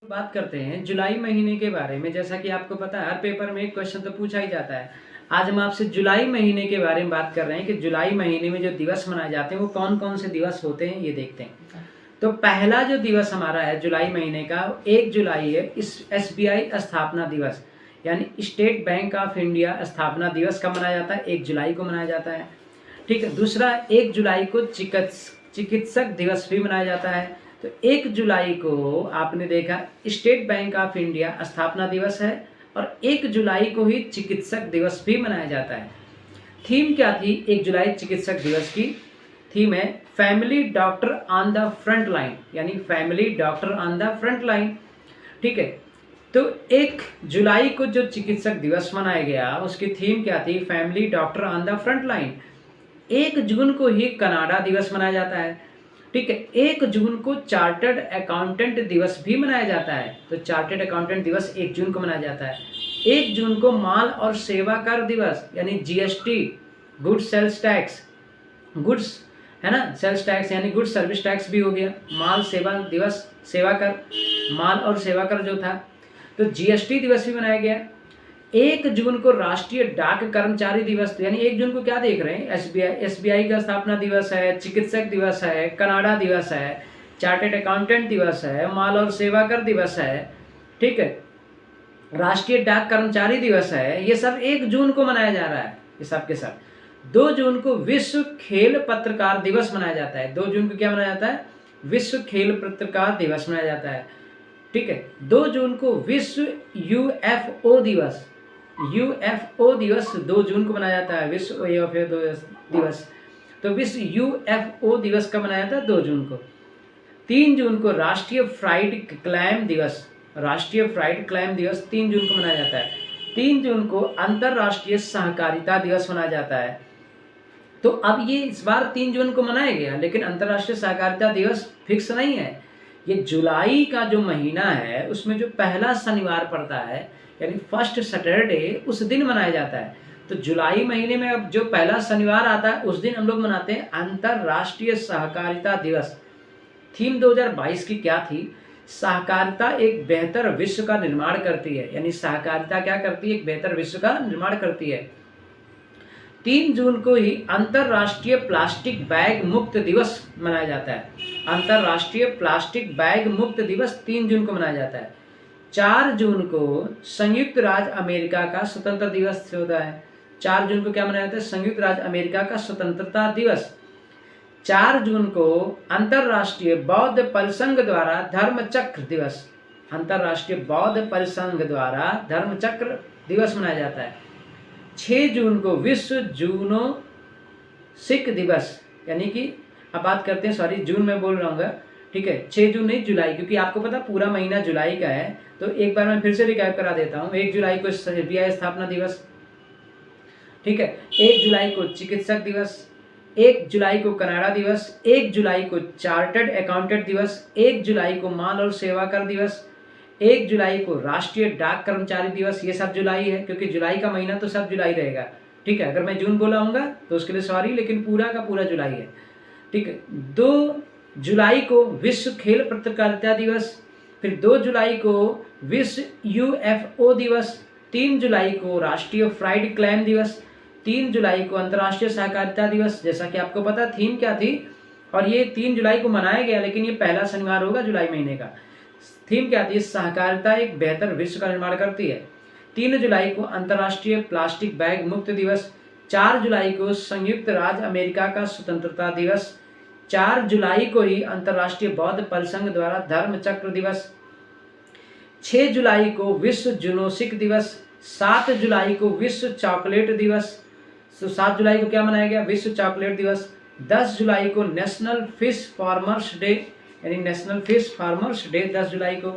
बात करते हैं जुलाई महीने के बारे में। जैसा कि आपको पता है हर पेपर में एक क्वेश्चन तो पूछा ही जाता है। आज हम आपसे जुलाई महीने के बारे में बात कर रहे हैं कि जुलाई महीने में जो दिवस मनाए जाते हैं वो कौन कौन से दिवस होते हैं, ये देखते हैं। तो पहला जो दिवस हमारा है जुलाई महीने का 1 जुलाई है। इस SBI स्थापना दिवस यानी स्टेट बैंक ऑफ इंडिया स्थापना दिवस कब मनाया जाता है? 1 जुलाई को मनाया जाता है। ठीक है। दूसरा 1 जुलाई को चिकित्सक दिवस भी मनाया जाता है। तो 1 जुलाई को आपने देखा स्टेट बैंक ऑफ इंडिया स्थापना दिवस है और 1 जुलाई को ही चिकित्सक दिवस भी मनाया जाता है। थीम क्या थी 1 जुलाई चिकित्सक दिवस की? थीम है family doctor on the front line, यानी family doctor on the front line. ठीक है। तो 1 जुलाई को जो चिकित्सक दिवस मनाया गया उसकी थीम क्या थी? Family doctor on the front line. 1 जून को ही कनाडा दिवस मनाया जाता है। ठीक है। 1 जून को चार्टर्ड अकाउंटेंट दिवस भी मनाया जाता है। तो चार्टर्ड अकाउंटेंट दिवस 1 जून को मनाया जाता है। 1 जून को माल और सेवा कर दिवस यानी GST, goods sales tax, goods है ना, सेल्स टैक्स यानी गुड्स सर्विस टैक्स भी हो गया। माल सेवा दिवस, सेवा कर, माल और सेवा कर जो था, तो GST दिवस भी मनाया गया। 1 जून को राष्ट्रीय डाक कर्मचारी दिवस, यानी 1 जून को क्या देख रहे हैं? SBI का स्थापना दिवस है, चिकित्सक दिवस है, कनाडा दिवस है, चार्टर्ड अकाउंटेंट दिवस है, माल और सेवा कर दिवस है। ठीक है। राष्ट्रीय डाक कर्मचारी दिवस है। ये सब 1 जून को मनाया जा रहा है, ये सब के सब। 2 जून को विश्व खेल पत्रकार दिवस मनाया जाता है। 2 जून को क्या मनाया जाता है? विश्व खेल पत्रकार दिवस मनाया जाता है। ठीक है। 2 जून को विश्व UFO दिवस, UFO दिवस 2 जून को मनाया जाता है, विश्व UFO दिवस। तो विश्व UFO दिवस कब मनाया जाता है? 2 जून को। 3 जून को राष्ट्रीय फ्राइड क्लैम दिवस, राष्ट्रीय फ्राइड क्लैम दिवस 3 जून को मनाया जाता है। 3 जून को अंतर्राष्ट्रीय सहकारिता दिवस मनाया जाता है। तो अब ये इस बार 3 जून को मनाया गया, लेकिन अंतर्राष्ट्रीय सहकारिता दिवस फिक्स नहीं है। ये जुलाई का जो महीना है उसमें जो पहला शनिवार पड़ता है यानी फर्स्ट सैटरडे, उस दिन मनाया जाता है। तो जुलाई महीने में अब जो पहला शनिवार आता है उस दिन हम लोग मनाते हैं अंतर्राष्ट्रीय सहकारिता दिवस। थीम 2022 की क्या थी? सहकारिता एक बेहतर विश्व का निर्माण करती है, यानी सहकारिता क्या करती है? एक बेहतर विश्व का निर्माण करती है। 3 जून को ही अंतर्राष्ट्रीय प्लास्टिक बैग मुक्त दिवस मनाया जाता है। अंतर्राष्ट्रीय प्लास्टिक बैग मुक्त दिवस 3 जून को मनाया जाता है। 4 जून को संयुक्त राज्य अमेरिका का स्वतंत्रता दिवस होता है। 4 जून को क्या मनाया जाता है? संयुक्त राज्य अमेरिका का स्वतंत्रता दिवस। 4 जून को अंतर्राष्ट्रीय बौद्ध परिसंघ द्वारा धर्मचक्र दिवस, अंतर्राष्ट्रीय बौद्ध परिसंघ द्वारा धर्मचक्र दिवस मनाया जाता है। 6 जून को विश्व जूनो सिख दिवस, यानी कि अब बात करते हैं, सॉरी जून में बोल रहा हूँ, ठीक है, 6 जून नहीं जुलाई, क्योंकि आपको पता पूरा महीना जुलाई का है। तो एक बार मैं फिर से रिकैप करा देता हूँ। 1 जुलाई को SBI स्थापना दिवस, ठीक है। 1 जुलाई को चिकित्सक दिवस, 1 जुलाई को कनाडा दिवस, 1 जुलाई को चार्टर्ड अकाउंटेंट दिवस, 1 जुलाई को माल और सेवा कर दिवस, 1 जुलाई को राष्ट्रीय डाक कर्मचारी दिवस। ये सब जुलाई है, क्योंकि जुलाई का महीना तो सब जुलाई रहेगा। ठीक है। अगर मैं जून बोला हूँगा तो उसके लिए सॉरी, लेकिन पूरा का पूरा जुलाई है। ठीक है। 2 जुलाई को विश्व खेल पत्रकारिता दिवस, फिर 2 जुलाई को विश्व UFO दिवस, 3 जुलाई को राष्ट्रीय फ्राइड क्लैम दिवस, 3 जुलाई को अंतर्राष्ट्रीय सहकारिता दिवस। जैसा कि आपको पता थीम क्या थी, और ये 3 जुलाई को मनाया गया, लेकिन ये पहला शनिवार होगा जुलाई महीने का। थीम क्या थी? सहकारिता एक बेहतर विश्व का निर्माण करती है। 3 जुलाई को अंतर्राष्ट्रीय प्लास्टिक बैग मुक्त दिवस, 4 जुलाई को संयुक्त राज्य अमेरिका का स्वतंत्रता दिवस, 4 जुलाई को ही अंतर्राष्ट्रीय बौद्ध परिसंघ द्वारा धर्मचक्र दिवस, 6 जुलाई को विश्व जुनोसिक दिवस, 7 जुलाई को विश्व चॉकलेट दिवस। तो 7 जुलाई को क्या मनाया गया? विश्व चॉकलेट दिवस। 10 जुलाई को नेशनल फिश फार्मर्स डे, यानी नेशनल फिश फार्मर्स डे 10 जुलाई को।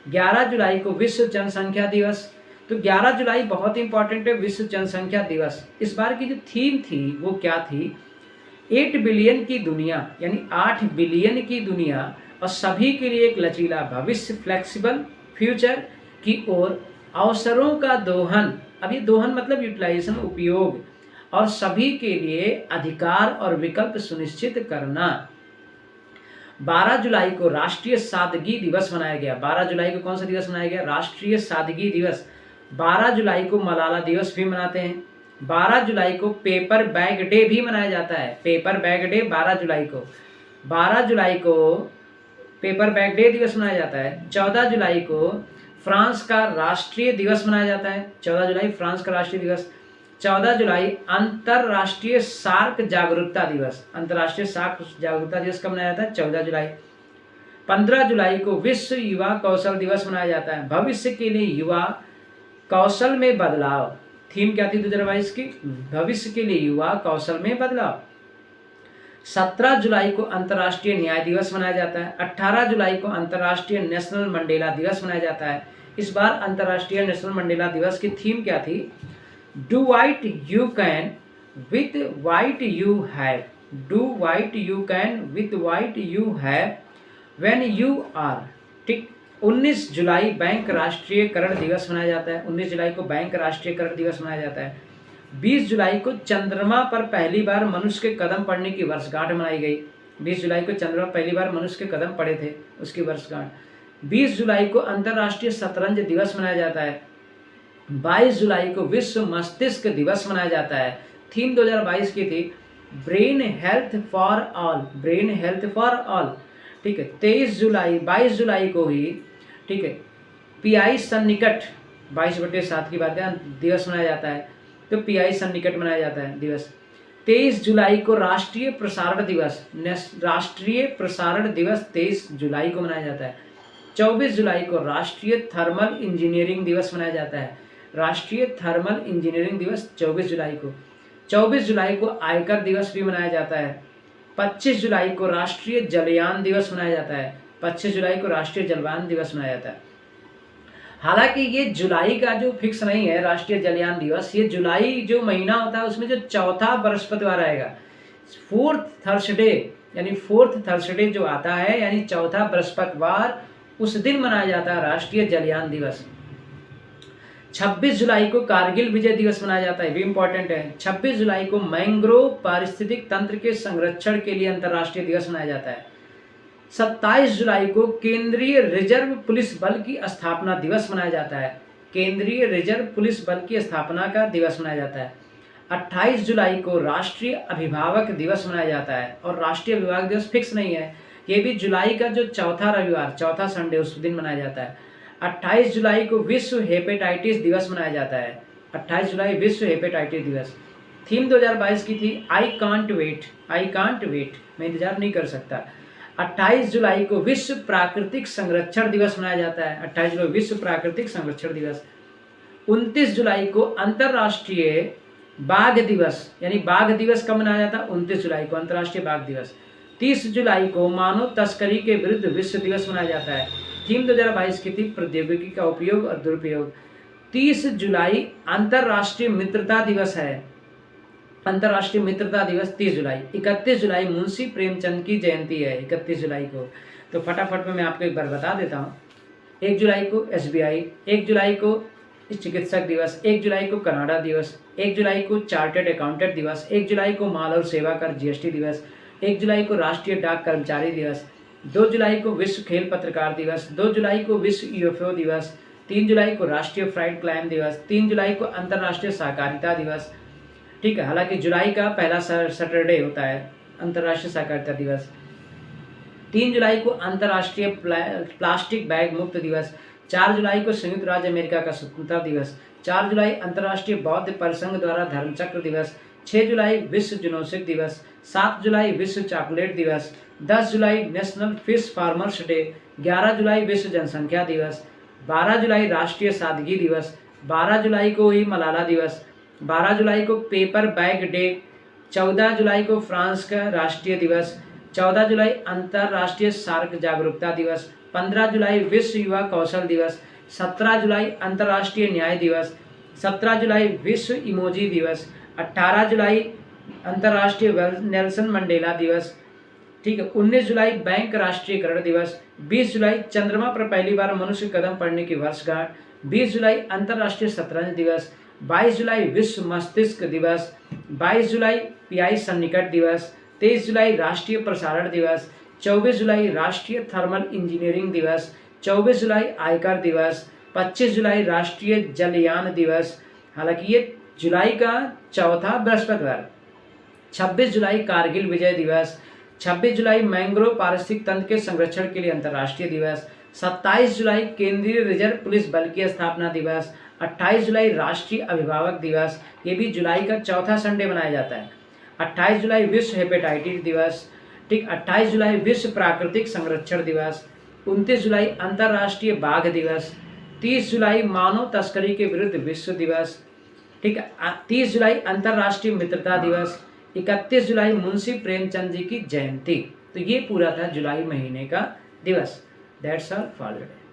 11 जुलाई को विश्व जनसंख्या दिवस। तो 11 जुलाई बहुत इंपॉर्टेंट है, विश्व जनसंख्या दिवस। इस बार की जो थीम थी वो क्या थी? 8 बिलियन की दुनिया, यानी 8 बिलियन की दुनिया और सभी के लिए एक लचीला भविष्य, फ्लेक्सिबल फ्यूचर की ओर अवसरों का दोहन। अब ये दोहन मतलब यूटिलाइजेशन, उपयोग, और सभी के लिए अधिकार और विकल्प सुनिश्चित करना। 12 जुलाई को राष्ट्रीय सादगी दिवस मनाया गया। 12 जुलाई को कौन सा दिवस मनाया गया? राष्ट्रीय सादगी दिवस। 12 जुलाई को मलाला दिवस भी मनाते हैं। 12 जुलाई को पेपर बैग डे भी मनाया जाता है। पेपर बैग डे 12 जुलाई को। 12 जुलाई को पेपर बैग डे दिवस मनाया जाता है। 14 जुलाई को फ्रांस का राष्ट्रीय दिवस मनाया जाता है। 14 जुलाई फ्रांस का राष्ट्रीय दिवस। 14 जुलाई अंतरराष्ट्रीय सार्क जागरूकता दिवस। अंतरराष्ट्रीय सार्क जागरूकता दिवस कब मनाया जाता है? 14 जुलाई। 15 जुलाई को विश्व युवा कौशल दिवस मनाया जाता है। भविष्य के लिए युवा कौशल में बदलाव, थीम क्या थी 2022 की? भविष्य के लिए युवा कौशल में बदलाव। 17 जुलाई को अंतर्राष्ट्रीय न्याय दिवस मनाया जाता है। 18 जुलाई को अंतर्राष्ट्रीय नेशनल मंडेला दिवस मनाया जाता है। इस बार अंतर्राष्ट्रीय नेशनल मंडेला दिवस की थीम क्या थी? Do what you can with what you have. Do what you can with what you have when you are. ठीक। 19 जुलाई बैंक राष्ट्रीयकरण दिवस मनाया जाता है। 19 जुलाई को बैंक राष्ट्रीयकरण दिवस मनाया जाता है। 20 जुलाई को चंद्रमा पर पहली बार मनुष्य के कदम पड़ने की वर्षगांठ मनाई गई। 20 जुलाई को चंद्रमा पहली बार मनुष्य के कदम पड़े थे, उसकी वर्षगांठ। 20 जुलाई को अंतर्राष्ट्रीय शतरंज दिवस मनाया जाता है। 22 जुलाई को विश्व मस्तिष्क दिवस मनाया जाता है। थीम 2022 की थी brain health for all. Brain health for all. ठीक है। 22 जुलाई को ही, ठीक है, पीआई सन्निकट 22/7 की बात है, दिवस मनाया जाता है। तो पीआई सन्निकट मनाया जाता है दिवस। 23 जुलाई को राष्ट्रीय प्रसारण दिवस। राष्ट्रीय प्रसारण दिवस 23 जुलाई को मनाया जाता है। 24 जुलाई को राष्ट्रीय थर्मल इंजीनियरिंग दिवस मनाया जाता है। राष्ट्रीय थर्मल इंजीनियरिंग दिवस 24 जुलाई को। 24 जुलाई को आयकर दिवस भी मनाया जाता है। 25 जुलाई को राष्ट्रीय जलयान दिवस मनाया जाता है। 25 जुलाई को राष्ट्रीय जलयान दिवस मनाया जाता है। हालांकि ये जुलाई का जो फिक्स नहीं है राष्ट्रीय जलयान दिवस, ये जुलाई जो महीना होता है उसमें जो चौथा बृहस्पतिवार आएगा, फोर्थ थर्सडे, यानी फोर्थ थर्सडे जो आता है, यानी चौथा बृहस्पतिवार, उस दिन मनाया जाता है राष्ट्रीय जलयान दिवस। 26 जुलाई को कारगिल विजय दिवस मनाया जाता है, भी इंपॉर्टेंट है। 26 जुलाई को मैंग्रोव पारिस्थितिक तंत्र के संरक्षण के लिए अंतर्राष्ट्रीय दिवस मनाया जाता है। 27 जुलाई को केंद्रीय रिजर्व पुलिस बल की स्थापना दिवस मनाया जाता है। केंद्रीय रिजर्व पुलिस बल की स्थापना का दिवस मनाया जाता है। 28 जुलाई को राष्ट्रीय अभिभावक दिवस मनाया जाता है। और राष्ट्रीय अभिभावक दिवस फिक्स नहीं है, ये भी जुलाई का जो चौथा रविवार, चौथा संडे, उस दिन मनाया जाता है। 28 जुलाई को विश्व हेपेटाइटिस दिवस मनाया जाता है। 28 जुलाई विश्व हेपेटाइटिस दिवस। थीम 2022 की थी I can't wait. I can't wait, मैं इंतजार नहीं कर सकता। 28 जुलाई को विश्व प्राकृतिक संरक्षण दिवस मनाया जाता है। 28 जुलाई विश्व प्राकृतिक संरक्षण दिवस। 29 जुलाई को अंतर्राष्ट्रीय बाघ दिवस, यानी बाघ दिवस कब मनाया जाता है? 29 जुलाई को अंतर्राष्ट्रीय बाघ दिवस। 30 जुलाई को मानव तस्करी के विरुद्ध विश्व दिवस मनाया जाता है। थीम 2022 की थी प्रौद्योगिकी का उपयोग और दुरुपयोग। 30 जुलाई अंतर्राष्ट्रीय मित्रता दिवस है। अंतर्राष्ट्रीय मित्रता दिवस 30 जुलाई। 31 जुलाई मुंशी प्रेमचंद की जयंती है, 31 जुलाई को। तो फटाफट में मैं आपको एक बार बता देता हूँ। 1 जुलाई को SBI, 1 जुलाई को चिकित्सक दिवस, 1 जुलाई को कनाडा दिवस, 1 जुलाई को चार्टर्ड अकाउंटेंट दिवस, 1 जुलाई को माल और सेवा कर GST दिवस, 1 जुलाई को राष्ट्रीय डाक कर्मचारी दिवस, 2 जुलाई को विश्व खेल पत्रकार दिवस, 2 जुलाई को विश्व UFO दिवस, 3 जुलाई को राष्ट्रीय फ्राइड क्लाइम दिवस, 3 जुलाई को अंतर्राष्ट्रीय सहकारिता दिवस। ठीक है। हालांकि जुलाई का पहला सैटरडे होता है अंतर्राष्ट्रीय सहकारिता दिवस। 3 जुलाई को अंतर्राष्ट्रीय प्लास्टिक बैग मुक्त दिवस। 4 जुलाई को संयुक्त राज्य अमेरिका का स्वतंत्रता दिवस। 4 जुलाई अंतर्राष्ट्रीय बौद्ध परिसंघ द्वारा धर्मचक्र दिवस। 6 जुलाई विश्व जुनोसिक दिवस। 7 जुलाई विश्व चॉकलेट दिवस। 10 जुलाई नेशनल फिश फार्मर्स डे। 11 जुलाई विश्व जनसंख्या दिवस। 12 जुलाई राष्ट्रीय सादगी दिवस। 12 जुलाई को ही मलाला दिवस। 12 जुलाई को पेपर बैग डे। 14 जुलाई को फ्रांस का राष्ट्रीय दिवस। 14 जुलाई अंतर्राष्ट्रीय सार्क जागरूकता दिवस। 15 जुलाई विश्व युवा कौशल दिवस। 17 जुलाई अंतर्राष्ट्रीय न्याय दिवस। 17 जुलाई विश्व इमोजी दिवस। 18 जुलाई अंतर्राष्ट्रीय नेल्सन मंडेला दिवस। ठीक है। 19 जुलाई बैंक राष्ट्रीयकरण दिवस। 20 जुलाई चंद्रमा पर पहली बार मनुष्य कदम पड़ने की वर्षगांठ। 20 जुलाई अंतर्राष्ट्रीय शतरंज दिवस। 22 जुलाई विश्व मस्तिष्क दिवस। 22 जुलाई पीआई सन्निकट दिवस। 23 जुलाई राष्ट्रीय प्रसारण दिवस। 24 जुलाई राष्ट्रीय थर्मल इंजीनियरिंग दिवस, 24 जुलाई आयकर दिवस, 25 जुलाई राष्ट्रीय जलयान दिवस, हालांकि ये जुलाई का चौथा बृहस्पतिवार, 26 जुलाई कारगिल विजय दिवस, 26 जुलाई मैंग्रोव पारिस्थितिक तंत्र के संरक्षण के लिए अंतर्राष्ट्रीय दिवस, 27 जुलाई केंद्रीय रिजर्व पुलिस बल की स्थापना दिवस, 28 जुलाई राष्ट्रीय अभिभावक दिवस, ये भी जुलाई का चौथा संडे मनाया जाता है, 28 जुलाई विश्व हेपेटाइटिस दिवस, ठीक, 28 जुलाई विश्व प्राकृतिक संरक्षण दिवस, 29 जुलाई अंतर्राष्ट्रीय बाघ दिवस, 30 जुलाई मानव तस्करी के विरुद्ध विश्व दिवस, ठीक, 30 जुलाई अंतर्राष्ट्रीय मित्रता दिवस, 31 जुलाई मुंशी प्रेमचंद जी की जयंती। तो ये पूरा था जुलाई महीने का दिवस। That's all for today.